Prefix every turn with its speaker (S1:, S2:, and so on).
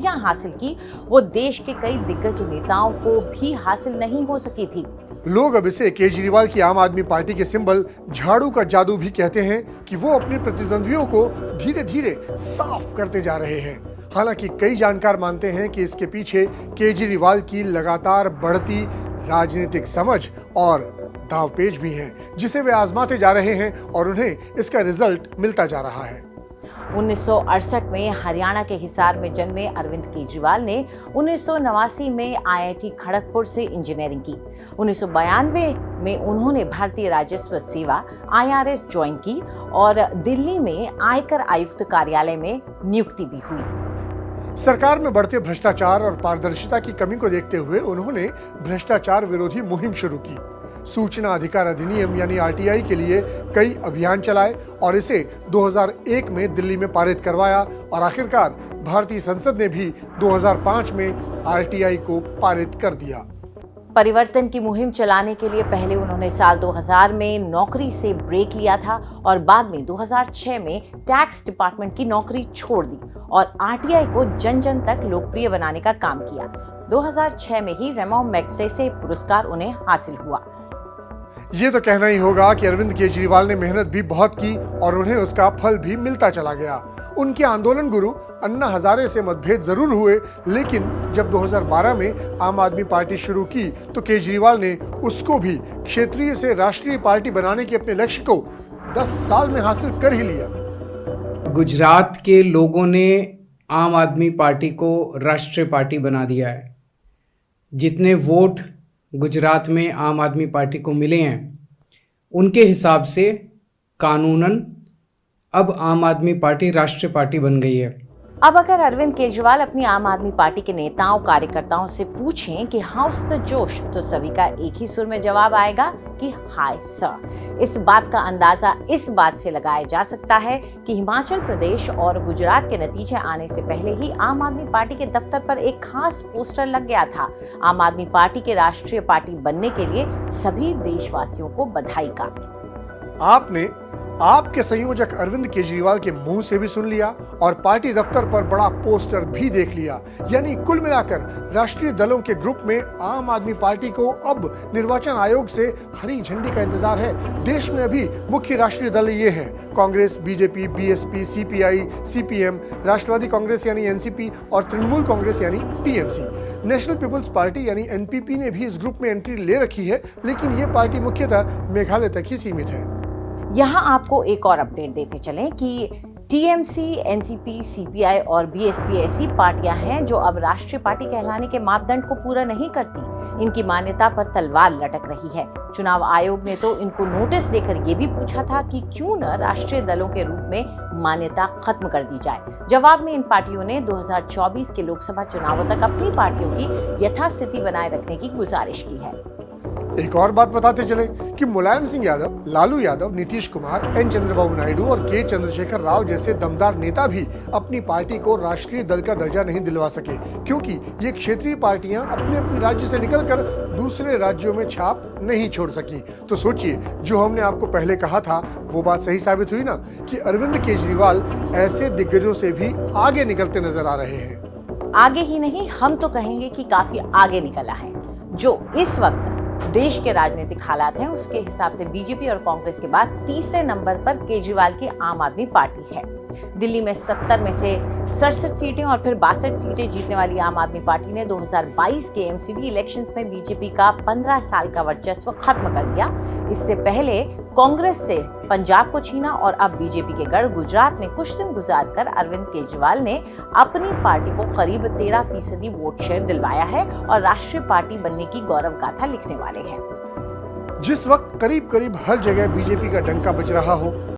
S1: हासिल की, वो देश के कई दिग्गज नेताओं को भी हासिल नहीं हो सकी थी।
S2: लोग अब इसे केजरीवाल की आम आदमी पार्टी के सिंबल झाड़ू का जादू भी कहते हैं कि वो अपने प्रतिद्वंदियों को धीरे धीरे साफ करते जा रहे हैं। हालांकि कई जानकार मानते हैं कि इसके पीछे केजरीवाल की लगातार बढ़ती राजनीतिक समझ और दांवपेच भी हैं, जिसे वे आजमाते जा रहे हैं और उन्हें इसका रिजल्ट मिलता जा रहा है।
S1: 1968 में हरियाणा के हिसार में जन्मे अरविंद केजरीवाल ने 1989 में आईआईटी खड़गपुर से इंजीनियरिंग की। 1992 में उन्होंने भारतीय राजस्व सेवा IRS ज्वाइन की और दिल्ली में आयकर आयुक्त कार्यालय में नियुक्ति भी हुई।
S2: सरकार में बढ़ते भ्रष्टाचार और पारदर्शिता की कमी को देखते हुए उन्होंने भ्रष्टाचार विरोधी मुहिम शुरू की। सूचना अधिकार अधिनियम यानी RTI के लिए कई अभियान चलाए और इसे 2001 में दिल्ली में पारित करवाया और आखिरकार भारतीय संसद ने भी 2005 में RTI को पारित कर दिया।
S1: परिवर्तन की मुहिम चलाने के लिए पहले उन्होंने साल 2000 में नौकरी से ब्रेक लिया था और बाद में 2006 में टैक्स डिपार्टमेंट की नौकरी छोड़ दी और RTI को जन जन तक लोकप्रिय बनाने का काम किया। 2006 में ही रेमो मैग्सेसे पुरस्कार उन्हें हासिल हुआ।
S2: ये तो कहना ही होगा कि अरविंद केजरीवाल ने मेहनत भी बहुत की और उन्हें उसका फल भी मिलता चला गया। उनके आंदोलन गुरु अन्ना हजारे से मतभेद जरूर हुए, लेकिन जब 2012 में आम आदमी पार्टी शुरू की तो केजरीवाल ने उसको भी क्षेत्रीय से राष्ट्रीय पार्टी बनाने के अपने लक्ष्य को 10 साल में हासिल कर ही लिया।
S3: गुजरात के लोगों ने आम आदमी पार्टी को राष्ट्रीय पार्टी बना दिया है। जितने वोट गुजरात में आम आदमी पार्टी को मिले हैं, उनके हिसाब से कानूनन अब आम आदमी पार्टी राष्ट्रीय पार्टी बन गई है।
S1: अब अगर अरविंद केजरीवाल अपनी आम आदमी पार्टी के नेताओं कार्यकर्ताओं से पूछें कि हाउस द जोश, तो सभी का एक ही सुर में जवाब आएगा कि हाय सर। इस बात का अंदाजा इस बात से लगाया जा सकता है कि हिमाचल प्रदेश और गुजरात के नतीजे आने से पहले ही आम आदमी पार्टी के दफ्तर पर एक खास पोस्टर लग गया था, आम आदमी पार्टी के राष्ट्रीय पार्टी बनने के लिए सभी देशवासियों को बधाई का।
S2: आपने आपके संयोजक अरविंद केजरीवाल के मुंह से भी सुन लिया और पार्टी दफ्तर पर बड़ा पोस्टर भी देख लिया। यानी कुल मिलाकर राष्ट्रीय दलों के ग्रुप में आम आदमी पार्टी को अब निर्वाचन आयोग से हरी झंडी का इंतजार है। देश में अभी मुख्य राष्ट्रीय दल ये हैं: Congress, BJP, BSP, CPI, CPM, राष्ट्रवादी कांग्रेस यानी NCP और तृणमूल कांग्रेस यानी TMC। नेशनल पीपुल्स पार्टी यानी NPP ने भी इस ग्रुप में एंट्री ले रखी है, लेकिन ये पार्टी मुख्यतः मेघालय तक ही सीमित है।
S1: यहाँ आपको एक और अपडेट देते चलें कि TMC, NCP, CPI और BSP ऐसी पार्टियां हैं जो अब राष्ट्रीय पार्टी कहलाने के मापदंड को पूरा नहीं करती। इनकी मान्यता पर तलवार लटक रही है। चुनाव आयोग ने तो इनको नोटिस देकर ये भी पूछा था कि क्यों न राष्ट्रीय दलों के रूप में मान्यता खत्म कर दी जाए। जवाब में इन पार्टियों ने 2024 के लोकसभा चुनावों तक अपनी पार्टियों की यथास्थिति बनाए रखने की गुजारिश की है।
S2: एक और बात बताते चले कि मुलायम सिंह यादव, लालू यादव, नीतीश कुमार, N चंद्रबाबू नायडू और K चंद्रशेखर राव जैसे दमदार नेता भी अपनी पार्टी को राष्ट्रीय दल का दर्जा नहीं दिलवा सके, क्योंकि ये क्षेत्रीय पार्टियां अपने अपने राज्य से निकलकर दूसरे राज्यों में छाप नहीं छोड़ सकी। तो सोचिए, जो हमने आपको पहले कहा था वो बात सही साबित हुई ना, कि अरविंद केजरीवाल ऐसे दिग्गजों से भी आगे निकलते नजर आ रहे हैं।
S1: आगे ही नहीं, हम तो कहेंगे कि काफी आगे निकला है। जो इस वक्त देश के राजनीतिक हालात हैं, उसके हिसाब से बीजेपी और कांग्रेस के बाद तीसरे नंबर पर केजरीवाल की आम आदमी पार्टी है। दिल्ली में 70 में से 67 सीटें और फिर 62 सीटें जीतने वाली आम आदमी पार्टी ने 2022 के MCD इलेक्शंस में बीजेपी का 15 साल का वर्चस्व खत्म कर दिया। इससे पहले कांग्रेस से पंजाब को छीना और अब बीजेपी के गढ़ गुजरात में कुछ दिन गुजारकर अरविंद केजरीवाल ने अपनी पार्टी को करीब 13% वोट शेयर दिलवाया है और राष्ट्रीय पार्टी बनने की गौरव गाथा लिखने वाले हैं।
S2: जिस वक्त करीब करीब हर जगह बीजेपी का डंका बज रहा हो,